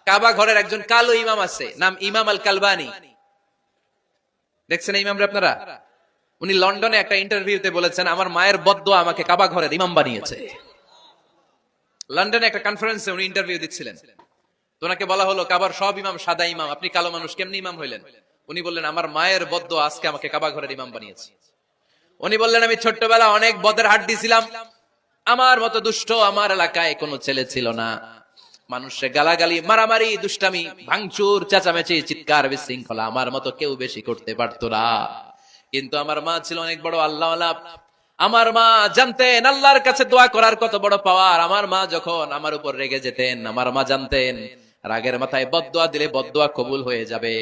কাবা ঘরের একজন কালো ইমাম আছে, নাম ইমাম আল কালবানি। দেখছেন এই ইমামরা আপনারা? উনি লন্ডনে একটা ইন্টারভিউতে বলেছেন, আমার মায়ের বদদোয়া আমাকে কাবা ঘরের ইমাম বানিয়েছে। লন্ডনে একটা কনফারেন্সে উনি ইন্টারভিউ দিচ্ছিলেন। তো ওনাকে বলা হলো, কাবার সব ইমাম সাদা ইমাম, আপনি কালো মানুষ, কেমনি ইমাম হইলেন? উনি বললেন, আমার মায়ের বদদোয়া আজকে আমাকে কাবা ঘরের ইমাম বানিয়েছে। উনি বললেন, আমি ছোট্টবেলা অনেক বদের হাড্ডি ছিলাম, আমার মতো দুষ্ট আমার এলাকায় কোনো ছেলে ছিল না। মানুষে গালাগালি, মারামারি, দুষ্টামি, ভাঙচুর, চেঁচামেচি, চিৎকার, বিশৃঙ্খলা আমার মতো কেউ বেশি করতে পারতো না। কিন্তু আমার মা ছিল অনেক বড় আল্লাহওয়ালা। আমার মা জানতেন আল্লাহর কাছে দোয়া করার কত বড় পাওয়ার। আমার মা যখন আমার উপর রেগে যেতেন, আমার মা জানতেন রাগের মাথায় বদদোয়া দিলে বদদোয়া কবুল হয়ে যাবে।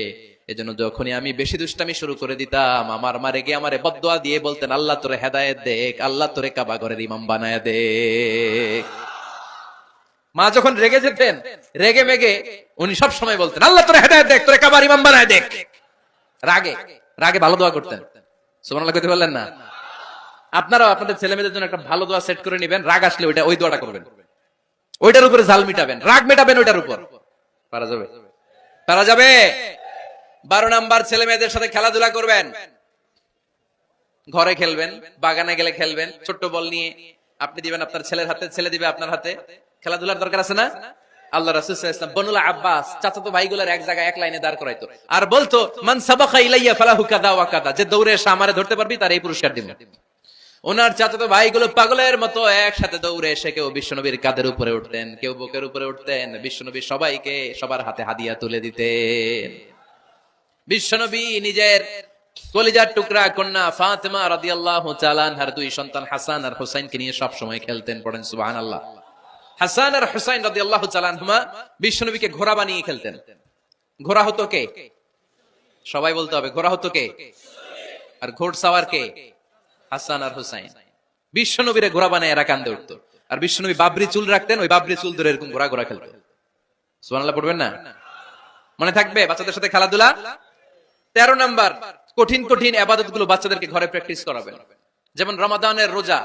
এজন্য যখনই আমি বেশি দুষ্টামি শুরু করে দিতাম, আমার মা রেগে আমারে বদদোয়া দিয়ে বলতেন, আল্লাহ তোরে হেদায়েত দেখ, আল্লাহ তোরে কাবা ঘরের ইমাম বানায় দে। মা যখন রেগে যেতেন, রেগে মেগে উনি সব সময় বলতেন, আল্লাহ তোরে হেদায়েত দেখ, তোরে কাবার ইমাম বানায় দেখ। রাগে রাগে ভালো দোয়া করতেন। সুবহানাল্লাহ কইতে বললেন না? আপনারাও আপনাদের ছেলে মেয়েদের জন্য একটা ভালো দোয়া সেট করে নেবেন। রাগ আসলে ওই দোয়াটা করবেন, ওইটার উপরে ঝাল মিটাবেন, রাগ মেটাবেন ওইটার উপর। পারা যাবে? পারা যাবে? 12 নাম্বার, ছেলে মেয়েদের সাথে খেলাধুলা করবেন। ঘরে খেলবেন, বাগানে গেলে খেলবেন, ছোট্ট বল নিয়ে আপনি দিবেন আপনার ছেলের হাতে, ছেলে দিবে আপনার হাতে। খেলাধুলার দরকার আছে না? আল্লাহ রাসূল সাল্লাল্লাহু আলাইহি ওয়াসাল্লাম বনুল আব্বাস চাচাতো ভাইগুলোর এক জায়গায় এক লাইনে দাঁড় করাইতো আর বলতো, মান সাবাকা ইলাইয়া ফালাহু কাযা ওয়া কাযা, যে দৌড়ে এসে আমারে ধরতে পারবি তার এই পুরস্কার দিব। ওনার চাচাতো ভাইগুলো পাগলের মতো একসাথে দৌড়ে এসে কেউ বিশ্বনবীর কাঁধের উপরে উঠতেন, কেউ বুকের উপরে উঠতেন। বিশ্বনবী সবাইকে সবার হাতে হাদিয়া তুলে দিতেন। বিশ্বনবী নিজের কলিজার টুকরা কন্যা ফাতেমা রাদিয়াল্লাহু তাআলা আনহার দুই সন্তান হাসান আর হুসাইনকে নিয়ে সব সময় খেলতেন। পড়েন সুবহানাল্লাহ। হাসান আর হুসাইন রাদিয়াল্লাহু তাআলা আনহুমা বিশ্বনবীকে ঘোড়া বানিয়ে খেলতেন। ঘোড়া হতো কে? সবাই বলতে হবে, ঘোড়া হতো কে? আর ঘোড়সাওয়ার কে? হাসান আর হুসাইন। বিশ্বনবীরে ঘোড়া বানায় এরা কান্দে উঠতো। আর বিশ্বনবী বাবরি চুল রাখতেন, ওই বাবরি চুল ধরে এরকম ঘোড়া ঘোড়া খেলতো। সুবহানাল্লাহ পড়বেন না? মনে থাকবে বাচ্চাদের সাথে খেলাধুলা। 13 নাম্বার, কঠিন কঠিন ইবাদত গুলো বাচ্চাদেরকে ঘরে প্র্যাকটিস করাবেন। যেমন রমাদানের রোজা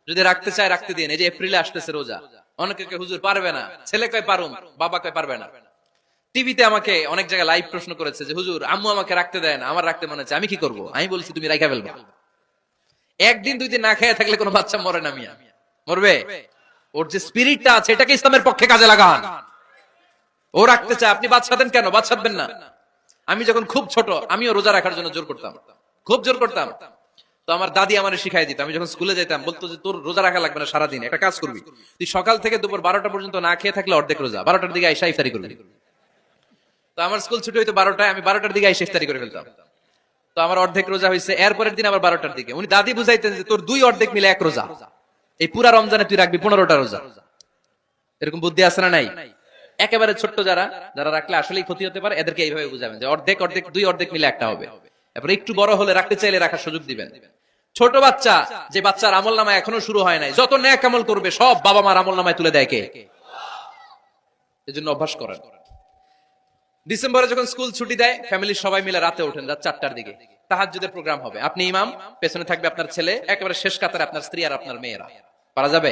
যদি রাখতে চায় রাখতে দিন। এই যে এপ্রিলে আসতেছে রোজা, অনেকে হুজুর পারবে না, ছেলে কয় পারুম, বাবা কয় পারবে না। টিভিতে আমাকে অনেক জায়গায় লাইভ প্রশ্ন করেছে যে হুজুর আম্মু আমাকে রাখতে দেন, আমার রাখতে মনে হচ্ছে, আমি কি করব? আমি বলছি তুমি রাইখা ফেলবা। একদিন দুই দিন না খেয়ে থাকলে কোনো বাচ্চা মরে না মিয়া, মরবে? ওর যে স্পিরিটটা আছে এটাকে ইসলামের পক্ষে কাজে লাগান। ও রাখতে চায়, আপনি বাচ্চাদেন কেন? বাচ্চাবেন না। আমি যখন খুব ছোট, আমিও রোজা রাখার জন্য জোর করতাম, খুব জোর করতাম। তো আমার দাদি আমারে শিখাই দিত। আমি যখন স্কুলে যেতাম বলতো যে তোর রোজা রাখা লাগবে না, সারাদিন একটা কাজ করবি, তুই সকাল থেকে দুপুর 12টা পর্যন্ত না খেয়ে থাকলে অর্ধেক রোজা, 12টার দিকে আইসা ইফতারি করবি। তো আমার স্কুল ছুটি হইতো 12টায়, আমি 12টার দিকে আইসা ইফতারি করে ফেলতাম। তো আমার অর্ধেক রোজা হয়েছে। এরপরের দিন আবার 12টার দিকে উনি দাদি বুঝাইতেন যে তোর দুই অর্ধেক মিলে এক রোজা, এই পুরা রমজানে তুই রাখবি 15টা রোজা। এরকম বুদ্ধি আছে না নাই? একেবারে ছোট্ট যারা যারা রাখলে আসলেই ক্ষতি হতে পারে, এদেরকে এইভাবে বুঝাবেন যে অর্ধেক অর্ধেক, দুই অর্ধেক মিলে একটা হবে। এরপর একটু বড় হলে রাখতে চাইলে রাখার সুযোগ দিবেন। ছোট বাচ্চা, যে বাচ্চার আমল নামায় এখনো শুরু হয় নাই, যত নেক আমল করবে সব বাবা মার আমল নামায় তুলে দেয় কে? এজন্য অভ্যাস করেন। ডিসেম্বরে যখন স্কুল ছুটি দেয়, ফ্যামিলির সবাই মিলে রাতে ওঠেন, রাত 4টার দিকে তাহাজ্জুদের প্রোগ্রাম হবে। আপনি ইমাম, পেছনে থাকবে আপনার ছেলে, একেবারে শেষ কাতারে আপনার স্ত্রী আর আপনার মেয়েরা। পারা যাবে?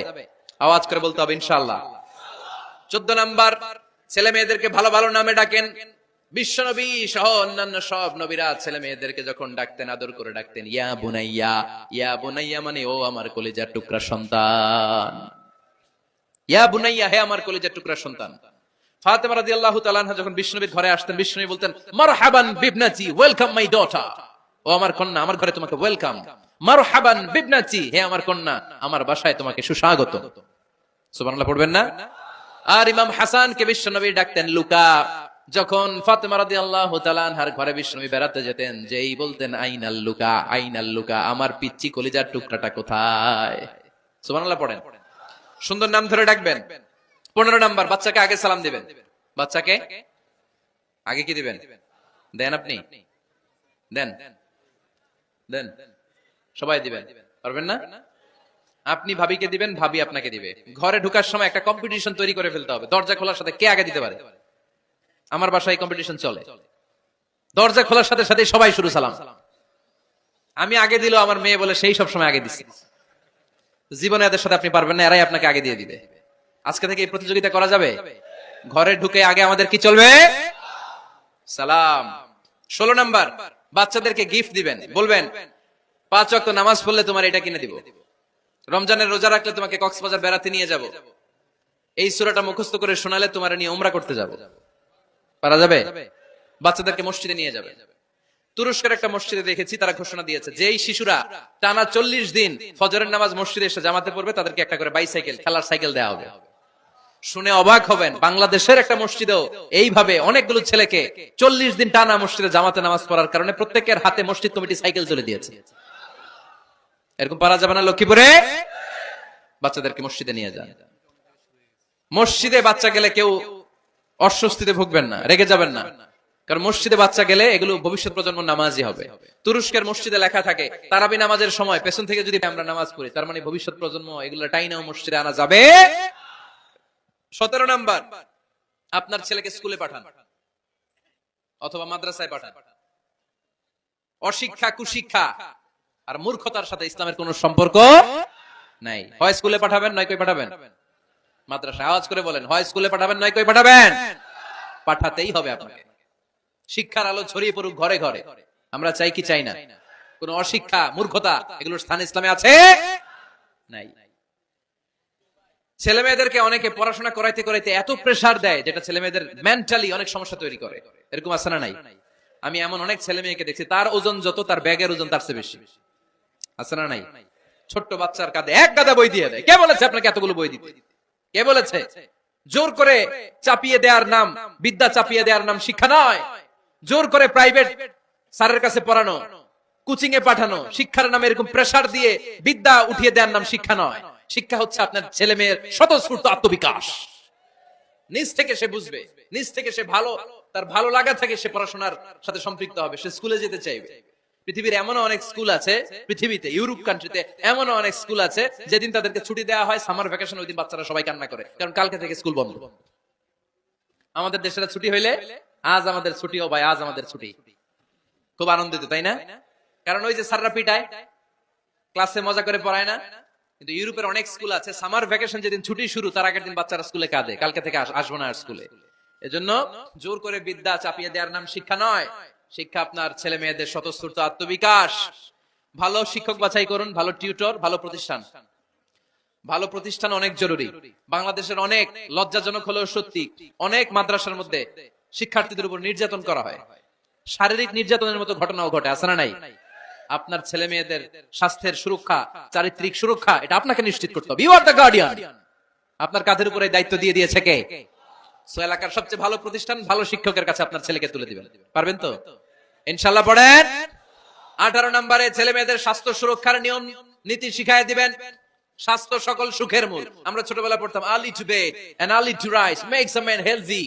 আওয়াজ করে বলতে হবে ইনশাআল্লাহ। 14 নাম্বার, ছেলে মেয়েদেরকে ভালো ভালো নামে ডাকেন। বিশ্বনবী সহ অন্যান্য সব নবীরা ছেলে মেয়েদেরকে যখন ডাকতেন আদর করে ডাকতেন, ইয়া বুনাইয়া। ইয়া বুনাইয়া মানে ও আমার কলিজার টুকরা সন্তান। ইয়া বুনাইয়া, হে আমার কলিজার টুকরা সন্তান। ফাতেমা রাদিয়াল্লাহু তাআলা আনহা যখন বিশ্বনবীর ঘরে আসতেন, বিশ্বনবী বলতেন, মারহাবান বিবনাতি, ওয়েলকাম মাই ডটার। ও আমার কন্যা, আমার ঘরে তোমাকে ওয়েলকাম। মারহাবান বিবনাতি, হে আমার কন্যা, আমার বাসায় তোমাকে সুস্বাগত। সুবহানাল্লাহ পড়বেন না? আর ইমাম হাসানকে বিশ্বনবী ডাকতেন লুকা। যখন ফাতেমা রাদিয়াল্লাহু তাআলা আনহার ঘরে বিশ্বনবী বেড়াতে যেতেন, যেই বলতেন আইনাল লুকা, আইনাল লুকা, আমার পিচ্চি কলিজার টুকরাটা কোথায়? সুবহানাল্লাহ পড়েন। সুন্দর নাম ধরে ডাকবেন। 15 নাম্বার, বাচ্চাকে আগে সালাম দিবেন। বাচ্চাকে আগে কি দিবেন? দেন আপনি? দেন দেন, সবাই দিবেন, পারবেন না? আপনি ভাবিকে দিবেন, ভাবি আপনাকে দিবে। ঘরে ঢোকার সময় একটা কম্পিটিশন তৈরি করে ফেলতে হবে, দরজা খোলার সাথে কে আগে দিতে পারে। আমার বাসায় কম্পিটিশন চলে, দরজা খোলার সাথে সাথে সবাই শুরু সালাম। আমি আগে দিল, আমার মেয়ে বলে সেই সব সময় আগে দিছি। জীবনে এদের সাথে আপনি পারবেন না, এরাই আপনাকে আগে দিয়ে দিবে। আজকে থেকে এই প্রতিযোগিতা করা যাবে? ঘরে ঢুকে আগে আমাদের কি চলবে? সালাম। 16 নাম্বার, বাচ্চাদেরকে গিফট দিবেন, বলবেন 5 ওয়াক্ত নামাজ পড়লে তোমার এটা কিনে দিব, রমজানের রোজা রাখলে তোমাকে কক্সবাজার বেড়াতে নিয়ে যাব, এই সূরাটা মুখস্থ করে শোনালে তোমার নিয়ে উমরা করতে যাব। পারা যাবে? বাচ্চাদেরকে মসজিদে নিয়ে যাবে। তুরস্কের একটা মসজিদে দেখেছি, তারা ঘোষণা দিয়েছে যে এই শিশুরা টানা 40 দিন ফজরের নামাজ মসজিদে এসে জামাতে পড়বে, তাদেরকে একটা করে বাইসাইকেল, খেলার সাইকেল দেওয়া হবে। শুনে অবাক হবেন, বাংলাদেশের একটা মসজিদেও এইভাবে অনেকগুলো ছেলেকে 40 দিন টানা মসজিদে জামাতে নামাজ পড়ার কারণে প্রত্যেকের হাতে মসজিদ কমিটি সাইকেল তুলে দিয়েছে। এরকম পারা যাবে না? লক্ষ্মীপুরে বাচ্চাদেরকে মসজিদে নিয়ে যান। মসজিদে বাচ্চা গেলে কেউ অস্বস্তিতে ভুগবেন না, রেগে যাবেন না, কারণ মসজিদে বাচ্চা গেলে এগুলো ভবিষ্যৎ প্রজন্ম নামাজি হবে। তুরস্কের মসজিদে লেখা থাকে তারাবি নামাজের সময় পেছন থেকে যদি আমরা নামাজ পড়ি, তার মানে ভবিষ্যৎ প্রজন্ম এগুলো টাইনাও মসজিদে আনা যাবে। 17 নাম্বার, আপনার ছেলেকে স্কুলে পাঠান অথবা মাদ্রাসায় পাঠান। অশিক্ষা, কুশিক্ষা আর মূর্খতার সাথে ইসলামের কোন সম্পর্ক নাই। হয় স্কুলে পাঠাবেন, নয় কই পাঠাবেন মাদ্রাসায়। আওয়াজ করে বলেন, হয় স্কুলে পাঠাবেন, নয় কই পাঠাবেন। পাঠাতেই হবে আপনাকে। শিক্ষার আলো ছড়িয়ে পড়ুক ঘরে ঘরে। আমরা চাই কি চাই না? কোন অশিক্ষা, মূর্খতা এগুলোর স্থান ইসলামে আছে? নাই। ছেলে মেয়েদেরকে অনেকে পড়াশোনা করাইতে করাইতে এত প্রেসার দেয়, যেটা ছেলে মেয়েদের মেন্টালি অনেক সমস্যা তৈরি করে। এরকম আছে না নাই? আমি এমন অনেক ছেলে মেয়েকে দেখছি, তার ওজন যত, তার ব্যাগের ওজন তার চেয়ে বেশি। আছে না নাই? ছোট্ট বাচ্চার কাঁধে এক গাদা বই দিয়ে দেয়। কে বলেছে আপনাকে এতগুলো বই দিতে? কে বলেছে? জোর করে চাপিয়ে দেওয়ার নাম, বিদ্যা চাপিয়ে দেওয়ার নাম শিক্ষা নয়। জোর করে প্রাইভেট স্যারের কাছে পড়ানো, কোচিং এ পাঠানো, শিক্ষার নামে এরকম প্রেসার দিয়ে বিদ্যা উঠিয়ে দেওয়ার নাম শিক্ষা নয়। শিক্ষা হচ্ছে আপনার ছেলে মেয়ের স্বতঃস্ফূর্ত আত্মবিকাশ। নিজ থেকে সে বুঝবে, নিজ থেকে সে তার ভালো লাগা থেকে সে পড়াশোনার সাথে সম্পৃক্ত হবে, সে স্কুলে যেতে চাইবে। পৃথিবীর এমনও অনেক স্কুল আছে, পৃথিবীতে ইউরোপ কান্ট্রিতে এমনও অনেক স্কুল আছে, যেদিন তাদেরকে ছুটি দেওয়া হয় সামার ভ্যাকেশন, ওই দিন বাচ্চারা সবাই কান্না করে, কারণ কালকে থেকে স্কুল বন্ধ। আমাদের দেশের ছুটি হইলে আজ আমাদের ছুটি, ও ভাই আজ আমাদের ছুটি, খুব আনন্দিত, তাই না? কারণ ওই যে স্যাররা পিটায়, ক্লাসে মজা করে পড়ায় না। কিন্তু ইউরোপের অনেক স্কুল আছে, সামার ভ্যাকেশন যেদিন ছুটি শুরু, তার আগের দিন বাচ্চারা স্কুলে কাঁদে, কালকে থেকে আসবো না আর স্কুলে। এজন্য জোর করে বিদ্যা চাপিয়ে দেওয়ার নাম শিক্ষা নয়। শিক্ষা আপনার ছেলে মেয়েদের স্বতঃস্ফূর্ত আত্মবিকাশ। ভালো শিক্ষক বাছাই করুন, ভালো টিউটর, ভালো প্রতিষ্ঠান। ভালো প্রতিষ্ঠান অনেক জরুরি। বাংলাদেশের অনেক, লজ্জাজনক হলেও সত্যি, অনেক মাদ্রাসার মধ্যে শিক্ষার্থীদের উপর নির্যাতন করা হয়, শারীরিক নির্যাতনের মতো ঘটনাও ঘটে। আছে না নাই? আপনার ছেলে মেয়েদের স্বাস্থ্যের সুরক্ষা, চারিত্রিক সুরক্ষা, এটা আপনাকে নিশ্চিত করতে হবে। You are the guardian. আপনার কাঁধের উপরে দায়িত্ব দিয়ে দিয়েছে কে? সো এলাকার সবচেয়ে ভালো প্রতিষ্ঠান, ভালো শিক্ষকের কাছে আপনার ছেলেকে তুলে দিবেন। পারবেন তো? ইনশাআল্লাহ। পড়েন। 18 নম্বরে ছেলে মেয়েদের স্বাস্থ্য সুরক্ষার নিয়ম নীতি শিখায় দিবেন। স্বাস্থ্য সকল সুখের মূল। আমরা ছোটবেলায় পড়তাম early to bed and early to rise makes a man healthy,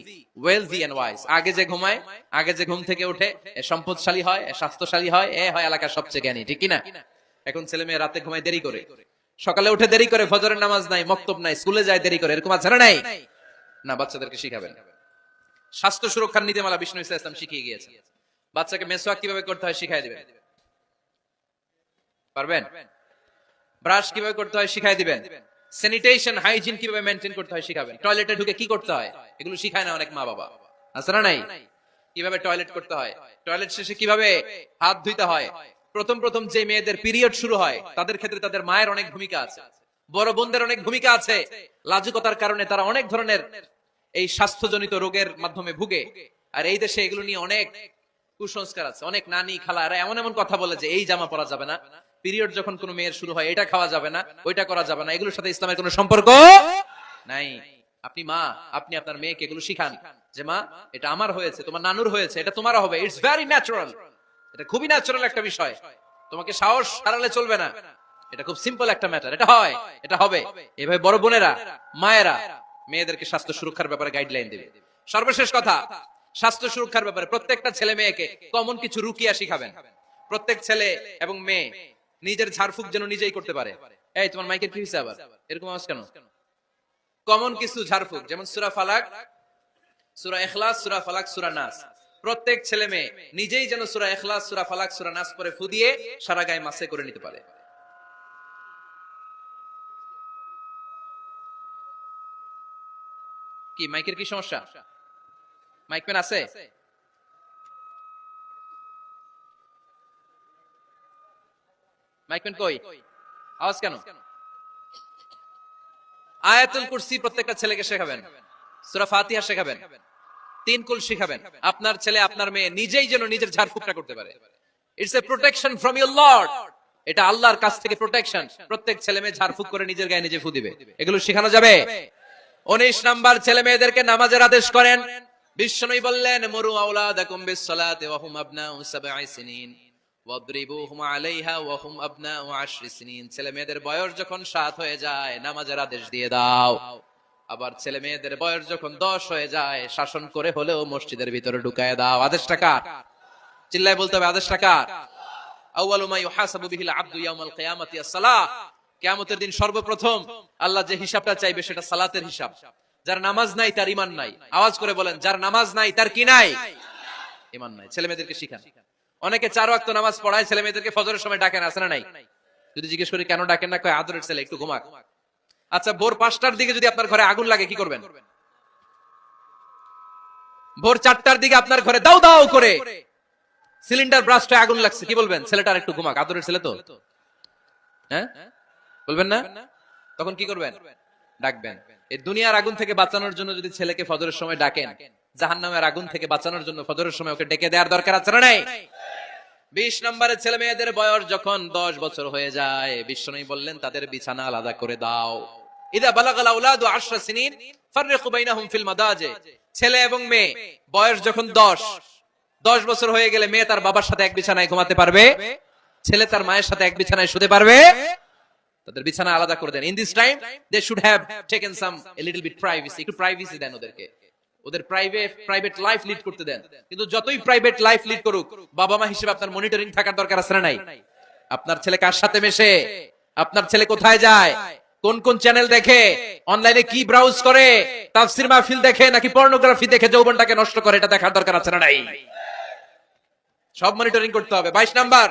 wealthy and wise. আগে যে ঘুমায়, আগে যে ঘুম থেকে ওঠে, এ সম্পদশালী হয়, এ স্বাস্থ্যশালী হয়, এ হয় এলাকার সবচেয়ে জ্ঞানী। ঠিক কি না? এখন ছেলে মেয়ে রাতে ঘুমায় দেরি করে, সকালে উঠে দেরি করে, ফজরের নামাজ নাই, মক্তব নাই, স্কুলে যায় দেরি করে। এরকম আছে না নাই? না, বাচ্চাদেরকে শিখাবেন। স্বাস্থ্য সুরক্ষার নীতিমালা বিষ্ণু ইসলাম শিখিয়ে গিয়েছেন। বাচ্চাকে মেসওয়াক কিভাবে করতে হয় শিখাই দিবেন। পারবেন? ব্রাশ কিভাবে করতে হয় শিখাই দিবেন। স্যানিটেশন, হাইজিন কিভাবে মেইনটেইন করতে হয় শিখাবেন। টয়লেটে ঢুকে কি করতে হয় এগুলো শিখায় না অনেক মা বাবা। আছে না নাই? কিভাবে টয়লেট করতে হয়, টয়লেট শেষে কিভাবে হাত ধুইতে হয়। প্রথম প্রথম যে মেয়েদের পিরিয়ড শুরু হয়, তাদের ক্ষেত্রে তাদের মায়ের অনেক ভূমিকা আছে, বড় বোনদের অনেক ভূমিকা আছে। লাজুকতার কারণে তারা অনেক ধরনের এই স্বাস্থ্যজনিত রোগের মাধ্যমে ভুগে। আর এই দেশে এগুলো নিয়ে অনেক কুসংস্কার আছে। অনেক নানি খালা এরা এমন এমন কথা বলে যে এই জামা পরা যাবে না, পিরিয়ড যখন কোনো মেয়ের শুরু হয় এটা খাওয়া যাবে না, ওইটা করা যাবে না। এগুলোর সাথে ইসলামের কোনো সম্পর্ক নাই। আপনি মা, আপনি আপনার মেয়েকে এগুলো শিখান যে মা, এটা আমার হয়েছে, তোমার নানুর হয়েছে, এটা তোমারও হবে। It's very natural. এটা খুবই ন্যাচারাল একটা বিষয়। তোমাকে সাহস হারালে চলবে না। এটা খুব সিম্পল একটা ম্যাটার। এটা হয়, এটা হবে। এভাবে বড় বোনেরা, মায়েরা মেয়েদেরকে স্বাস্থ্য সুরক্ষার ব্যাপারে গাইডলাইন দেবে। সর্বশেষ কথা, স্বাস্থ্য সুরক্ষার ব্যাপারে প্রত্যেকটা ছেলে মেয়েকে কমন কিছু রুকিয়া শিখাবেন। প্রত্যেক ছেলে এবং মেয়ে নিজের ঝাড়ফুঁক যেন নিজেই করতে পারে। এই তোমার মাইকের কি হইছে আবার? এরকম আওয়াজ কেন? কমন কিছু ঝাড়ফুঁক, যেমন সূরা ফালাক, সূরা ইখলাস, সূরা ফালাক, সূরা নাস। প্রত্যেক ছেলে মেয়ে নিজেই যেন সূরা ইখলাস, সূরা ফালাক, সূরা নাস পড়ে ফু দিয়ে সারা গায়ে মাসে করে নিতে পারে। কি মাইকের কি সমস্যা? মাইক ম্যান আছে? মাইক ম্যান কই? আওয়াজ কেন? আয়াতুল কুরসি প্রত্যেকটা ছেলেকে শেখাবেন, সূরা ফাতিহা শেখাবেন, 3 কুল শেখাবেন। আপনার ছেলে আপনার মেয়ে নিজেই যেন নিজের ঝাড়ফুঁকটা করতে পারে। It's a protection from your Lord. এটা আল্লাহর কাছ থেকে প্রোটেকশন। প্রত্যেক ছেলে মেয়ে ঝাড়ফুঁক করে নিজের গায়ে নিজে ফু দিবে। এগুলো শেখানো যাবে। 19 নাম্বার, ছেলে মেয়েদেরকে নামাজের আদেশ করেন। বিশ্বনবী বললেন, মুরু আওলাদাকুম বিস-সালাতি ওয়া হুম আবনাউ 7 সিনিন ওয়াদরিবুহুম আলাইহা ওয়া হুম আবনাউ 10 সিনিন। ছেলে মেয়েদের বয়স যখন 7 হয়ে যায় নামাজের আদেশ দিয়ে দাও। আবার ছেলে মেয়েদের বয়স যখন 10 হয়ে যায় শাসন করে হলেও মসজিদের ভিতরে ঢুকায় দাও। আদেশটা কার? চিল্লায় বলতে হবে, আদেশটা কার? আউয়ালু মা ইউহাসাবু বিহিল আবদু ইয়াউমাল কিয়ামাতি আস-সালাহ। কিয়ামতের দিন সর্বপ্রথম আল্লাহ যে হিসাবটা চাইবে সেটা সালাতের হিসাব। যার নামাজ নাই তার ঈমান নাই। আওয়াজ করে বলেন, যার নামাজ নাই তার কি নাই? ঈমান নাই। ছেলে মেয়েদেরকে শিখান। অনেকে 4 ওয়াক্ত নামাজ পড়ায়, ছেলে মেয়েদেরকে ফজরের সময় ডাকেন, আছে না নাই? যদি জিজ্ঞেস করি কেন ডাকেন না, কয় আদরের ছেলে একটু ঘুমাক। আচ্ছা, ভোর 5টার দিকে যদি আপনার ঘরে আগুন লাগে কি করবেন? ভোর 4টার দিকে আপনার ঘরে দাও দাও করে সিলিন্ডার ব্রাস্টে আগুন লাগছে, কি বলবেন? ছেলেটার একটু ঘুমাক, আদরের ছেলে তো। হ্যাঁ বলবেন না? তখন কি করবেন? ডাকবেন। এই দুনিয়ার আগুন থেকে বাঁচানোর জন্য যদি ছেলেকে ফজরের সময় ডাকেন, জাহান্নামের আগুন থেকে বাঁচানোর জন্য ফজরের সময় ওকে ডেকে দেওয়ার দরকার আছে না নাই? 20 নম্বরে, ছেলে মেয়েদের বয়স যখন 10 বছর হয়ে যায় বিশ্বনবী বললেন তাদের বিছানা আলাদা করে দাও। ইদা বালাগাল আওলাদু 10 সিনিন ফাররিকু বাইনাহুম ফিল মাদাজি। ছেলে এবং মেয়ে বয়স যখন 10 বছর হয়ে গেলে মেয়ে তার বাবার সাথে এক বিছানায় ঘুমাতে পারবে, ছেলে তার মায়ের সাথে এক বিছানায় শুতে পারবে। তাদের বিছানা আলাদা করে দেন। In this time they should have taken some a little bit privacy. একটু প্রাইভেসি দেন ওদেরকে, ওদের প্রাইভেট লাইফ লিড করতে দেন। কিন্তু যতই প্রাইভেট লাইফ লিড করুক, বাবা মা হিসেবে আপনার মনিটরিং থাকার দরকার আছে না নাই? আপনার ছেলে কার সাথে মেশে, আপনার ছেলে কোথায় যায়, কোন কোন চ্যানেল দেখে, অনলাইনে কি ব্রাউজ করে, তাফসীর মাহফিল দেখে নাকি পর্নোগ্রাফি দেখে যৌবনটাকে নষ্ট করে, এটা দেখার দরকার আছে না নাই? সব মনিটরিং করতে হবে। 22 নাম্বার,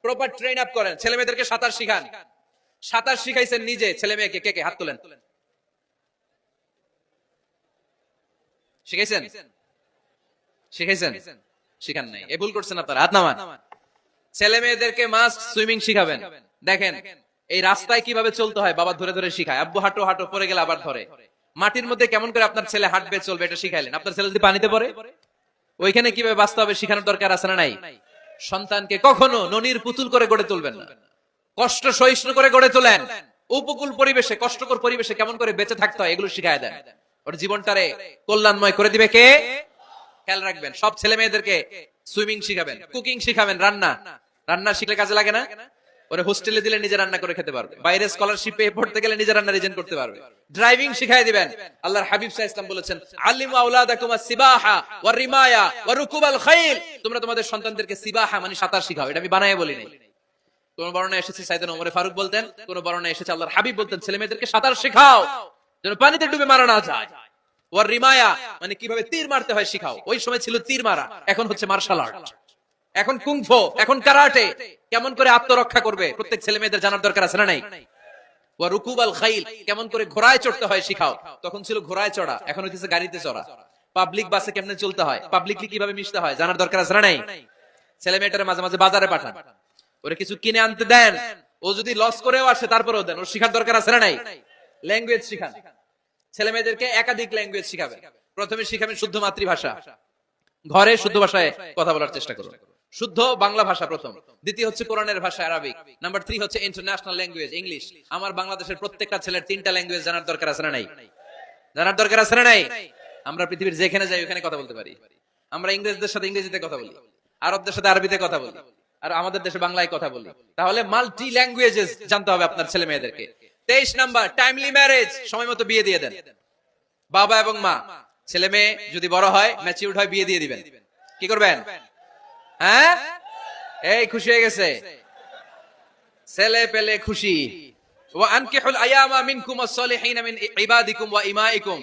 প্রপার ট্রেন আপ করেন। ছেলে মেয়েদেরকে সাঁতার শিখান। সাঁতার শিখাইছেন নিজে, ছেলে মেয়েকে কে কে হাত তোলেন? শিখাইছেন? শিখাইছেন? শিখান নাই। এ ভুল করছেন আপনারা, হাত নামান। ছেলে মেয়েদেরকে মাস্ট সুইমিং শিখাবেন। দেখেন এই রাস্তায় কিভাবে চলতে হয় বাবা ধরে ধরে শিখায়। আব্বু হাঁটো হাঁটো, পড়ে গেলে আবার ধরে। মাটির মধ্যে কেমন করে আপনার ছেলে হাঁটবে চলবে এটা শিখাইলেন। আপনার ছেলে যদি পানিতে পড়ে, ওইখানে কিভাবে বাঁচতে হবে শিখানোর দরকার আছে না নাই? সন্তানকে কখনো ননির পুতুল করে গড়ে তুলবেন না, কষ্ট সহিষ্ণু করে গড়ে তোলেন। উপকূল পরিবেশে, কষ্টকর পরিবেশে কেমন করে বেঁচে থাকতে হয় এগুলো শিখায় দেন। ওর জীবনটারে কল্যাণময় করে দিবে কে? খেয়াল রাখবেন। সব ছেলে মেয়েদেরকে সুইমিং শিখাবেন, কুকিং শিখাবেন। রান্না শিখলে কাজে লাগে না? ওরে হোস্টেলে দিলে নিজে রান্না করে খেতে পারবে, বাইরে স্কলারশিপ পেয়ে পড়তে গেলে নিজে রান্না রিজেন করতে পারবে। ড্রাইভিং শিখাই দিবেন। আল্লাহর হাবিব সাল্লাল্লাহু আলাইহি ওয়াসাল্লাম বলেছেন, আল্লিমু আওলাদাকুম আস-সিবাহা ওয়া রিমায়া ওয়া রুকুবাল খাইল। তোমরা তোমাদের সন্তানদেরকে সিবাহা মানে সাঁতার শিখাও। এটা আমি বানায়ে বলি নাই। কোন বর্ণনায় এসেছে সাইয়েদনা ওমর ফারুক বলতেন, কোন বর্ণনায় এসেছে আল্লাহর হাবিব বলতেন ছেলে মেয়েদেরকে সাঁতার শেখাও যেন পানিতে ডুবে মারা না যায়। ওয়া রিমায়া মানে কিভাবে তীর মারতে হয় শিখাও। ওই সময় ছিল তীর মারা, এখন হচ্ছে মার্শাল আর্ট, এখন কুংফু, এখন কারাটে। কেমন করে আত্মরক্ষা করবে প্রত্যেক ছেলে মেয়েদের জানার দরকার আছে না নাই? ওয়া রুকুবাল খাইল, কেমন করে ঘোড়ায় চড়তে হয় শিখাও। তখন ছিল ঘোড়ায় চড়া, এখন হচ্ছে গাড়িতে চড়া। পাবলিক বাসে কেমনে চলতে হয়, পাবলিকলি কিভাবে মিশতে হয় জানার দরকার আছে না নাই? ছেলে মেয়েটারে মাঝে মাঝে বাজারে পাঠান, ওরে কিছু কিনে আনতে দেন। ও যদি লস করেও আসে তারপরেও দেন, ওর শিখার দরকার আছে না নাই? ল্যাঙ্গুয়েজ শিখান। ছেলে মেয়েদেরকে একাধিক ল্যাঙ্গুয়েজ শিখাবেন। প্রথমে শিখাবেন শুদ্ধ মাতৃভাষা, ঘরে শুদ্ধ ভাষায় কথা বলার চেষ্টা করুন। শুদ্ধ বাংলা ভাষা প্রথম। দ্বিতীয় হচ্ছে কোরআনের ভাষা আরবিক। নাম্বার 3 হচ্ছে ইন্টারন্যাশনাল ল্যাঙ্গুয়েজ ইংলিশ। আমার বাংলাদেশের প্রত্যেকটা ছেলের 3টা ল্যাঙ্গুয়েজ জানার দরকার আছে না নাই? জানার দরকার আছে না নাই? আমরা পৃথিবীর যেখানে যাই ওখানে কথা বলতে পারি। আমরা ইংরেজদের সাথে ইংরেজিতে কথা বলি, আরবদের সাথে আরবিতে কথা বলি, আর আমাদের দেশে বাংলায় কথা বলি। তাহলে মাল্টি ল্যাঙ্গুয়েজেস জানতে হবে আপনার ছেলে মেয়েদেরকে। 23 নাম্বার, টাইমলি ম্যারেজ, সময় মতো বিয়ে দিয়ে দেন। বাবা এবং মা, ছেলে মেয়ে যদি বড় হয়, ম্যাচিউরড হয়, বিয়ে দিয়ে দিবেন। কি করবেন? হ্যাঁ, এই খুশি হয়ে গেছে, ছেলে পেলে খুশি। ওয়া আনকিহুল আয়ামা মিনকুম ওয়াস-সালিহিনা মিন ইবাদিকুম ওয়া ইমাইকুম।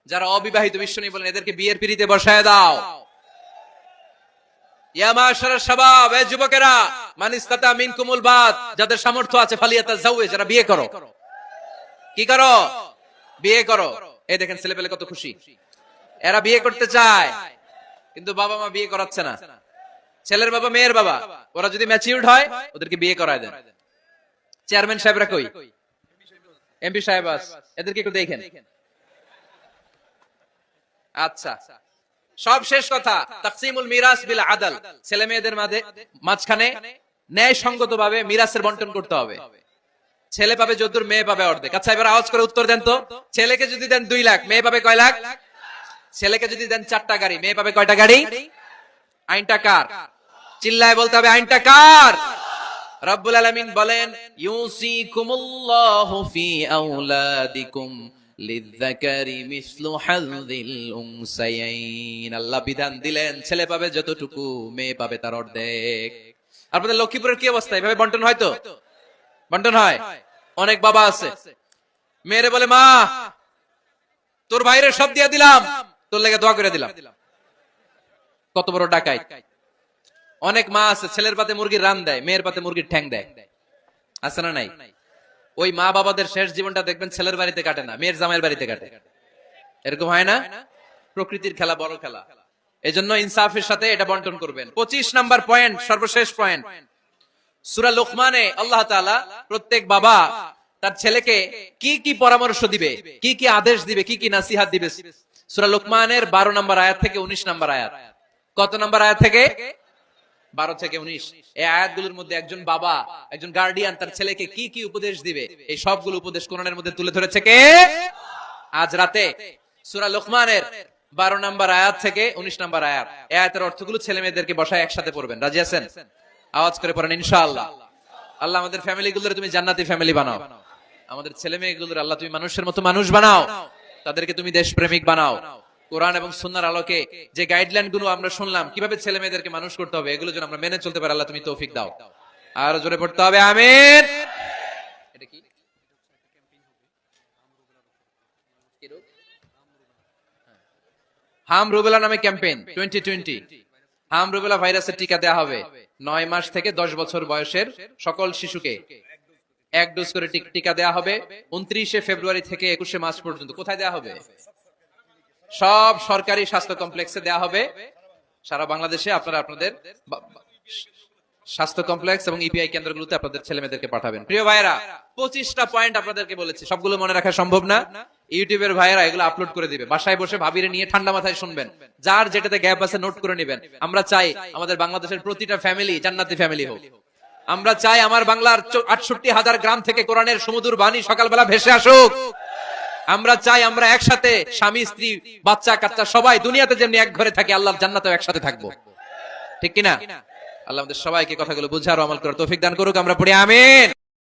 যারা অবিবাহিত বিশ্বনবী বলেন এদেরকে বিয়ের পিঁড়িতে বসায় দাও। ইয়া মাশারাশ শাবাব, এ যুবকেরা, মান ইসতাতা মিনকুমুল বাত, যাদের সামর্থ্য আছে ফালিয়াতাযাওয়াজ, যারা বিয়ে করো। কি করো? বিয়ে করো। এই দেখেন ছেলে পেলে কত খুশি। এরা বিয়ে করতে চায়, কিন্তু বাবা মা বিয়ে করাচ্ছে না। ছেলের বাবা মেয়ের বাবা, ওরা যদি ম্যাচিউরড হয় ওদেরকে বিয়ে করায় দেন। চেয়ারম্যান সাহেবরা কই? এমপি সাহেব এদেরকে একটু দেখেন। আচ্ছা, সব শেষ কথা, তাকসিমুল মিরাস বিল আদল। ছেলে মেয়েদের মাঝখানে ন্যায় সঙ্গত ভাবে মিরাসের বন্টন করতে হবে। ছেলে পাবে যদ্দুর, মেয়ে পাবে অর্ধেক। আচ্ছা, এবার আওয়াজ করে উত্তর দেন তো, ছেলেকে যদি দেন 2 লাখ, মেয়ে পাবে কয় লাখ? ছেলেকে যদি দেন 4টা গাড়ি, মেয়ে পাবে কয়টা গাড়ি? আইনটা কার? চিল্লায় বলতে হবে, আইনটা কার? রব্বুল আলামিন বলেন, ইউসিকুমুল্লাহু ফি আওলাদিকুম লিযযাকারি মিসলু হাযযিল উনসায়াইন। আল্লাহ বিধান দিলেন, ছেলে পাবে যতটুকু, মেয়ে পাবে তার অর্ধেক। আপনাদের লক্ষ্মীপুরের কি অবস্থা? এভাবে বন্টন হয় তো? বন্টন হয়? অনেক বাবা আছে, মেয়েরে বলে, মা তোর ভাইরে সব দিয়ে দিলাম, তোর লেগে দোয়া করে দিলাম। কত বড় ডাকাই! অনেক মা আছে, ছেলের পাতে মুরগির রান দেয়, মেয়ের পাতে মুরগির ঠ্যাং দেয়। আছে না নাই? ওই মা বাবাদের শেষ জীবনটা দেখবেন ছেলের বাড়িতে কাটে না, মেয়ের জামাইয়ের বাড়িতে কাটে। এরকম হয় না? প্রকৃতির খেলা, বড় খেলা। এজন্য ইনসাফের সাথে এটা বন্টন করবেন। 25 নাম্বার পয়েন্ট, সর্বশেষ পয়েন্ট। সূরা লোকমানে আল্লাহ তাআলা প্রত্যেক বাবা তার ছেলেকে কি কি পরামর্শ দিবে, কি কি আদেশ দিবে, কি কি নাসিহাত দিবে, সূরা লোকমানের 12 নম্বর আয়াত থেকে 19 নম্বর আয়াত। কত নম্বর আয়াত থেকে? 12 থেকে 19। এই আয়াতগুলোর মধ্যে একজন বাবা, একজন গার্ডিয়ান তার ছেলেকে কি কি উপদেশ দিবে, এই সবগুলো উপদেশ কোরআনের মধ্যে তুলে ধরেছে কে? আজ রাতে সূরা লোকমানের 12 নম্বর আয়াত থেকে 19 নম্বর আয়াত। এই আয়াতের অর্থগুলো ছেলে মেয়েদেরকে বসায় একসাথে পড়বেন। রাজি আছেন? আওয়াজ করে পড়েন ইনশাআল্লাহ। আল্লাহ আমাদের ফ্যামিলিগুলোরে তুমি জান্নাতি ফ্যামিলি বানাও। আমাদের ছেলে মেয়েগুলোর আল্লাহ তুমি মানুষের মতো মানুষ বানাও, তাদেরকে তুমি দেশপ্রেমিক বানাও। কোরআন এবং সুন্নাহর আলোকে যে গাইডলাইন গুলো আমরা শুনলাম, কিভাবে ছেলে মেয়েদেরকে মানুষ করতে হবে, এগুলো যেন আমরা মেনে চলতে পারি, আল্লাহ তুমি তৌফিক দাও। আর জোরে পড়তে হবে আমিন। এটা কি? হাম রুবেলা নামে ক্যাম্পেইন 2020। হাম রুবেলা ভাইরাসের টিকা দেয়া হবে 9 মাস থেকে 10 বছর বয়সের সকল শিশুকে 1 ডোজ করে টিকা দেয়া হবে 29 ফেব্রুয়ারি থেকে 21 মার্চ পর্যন্ত। কোথায় দেয়া হবে? সব সরকারি স্বাস্থ্য কমপ্লেক্সে দেয়া হবে সারা বাংলাদেশে। আপনারা আপনাদের স্বাস্থ্য কমপ্লেক্স এবং ইপিআই কেন্দ্রগুলোতে আপনাদের ছেলে মেয়েদেরকে পাঠাবেন। প্রিয় ভাইরা, 25টা পয়েন্ট আপনাদেরকে বলেছি, সবগুলো মনে রাখা সম্ভব না। ইউটিউবের ভাইরা এগুলো আপলোড করে দিবে, বাসায় বসে ভাবিরে নিয়ে ঠান্ডা মাথায় শুনবেন, যার যেটাতে গ্যাপ আছে নোট করে নেবেন। আমরা চাই আমাদের বাংলাদেশের প্রতিটা ফ্যামিলি জান্নাতি ফ্যামিলি হোক। আমরা চাই আমার বাংলার 68,000 গ্রাম থেকে কোরআনের সুমধুর বাণী সকালবেলা ভেসে আসুক। আমরা চাই আমরা একসাথে স্বামী স্ত্রী বাচ্চা কাচ্চা সবাই দুনিয়াতে যেমনি এক ঘরে থাকি, আল্লাহর জান্নাতেও একসাথে থাকবো। ঠিক কিনা? আল্লাহ আমাদের সবাইকে কথাগুলো বুঝার ও আমল করার তৌফিক দান করুক। আমরা পড়ি আমিন।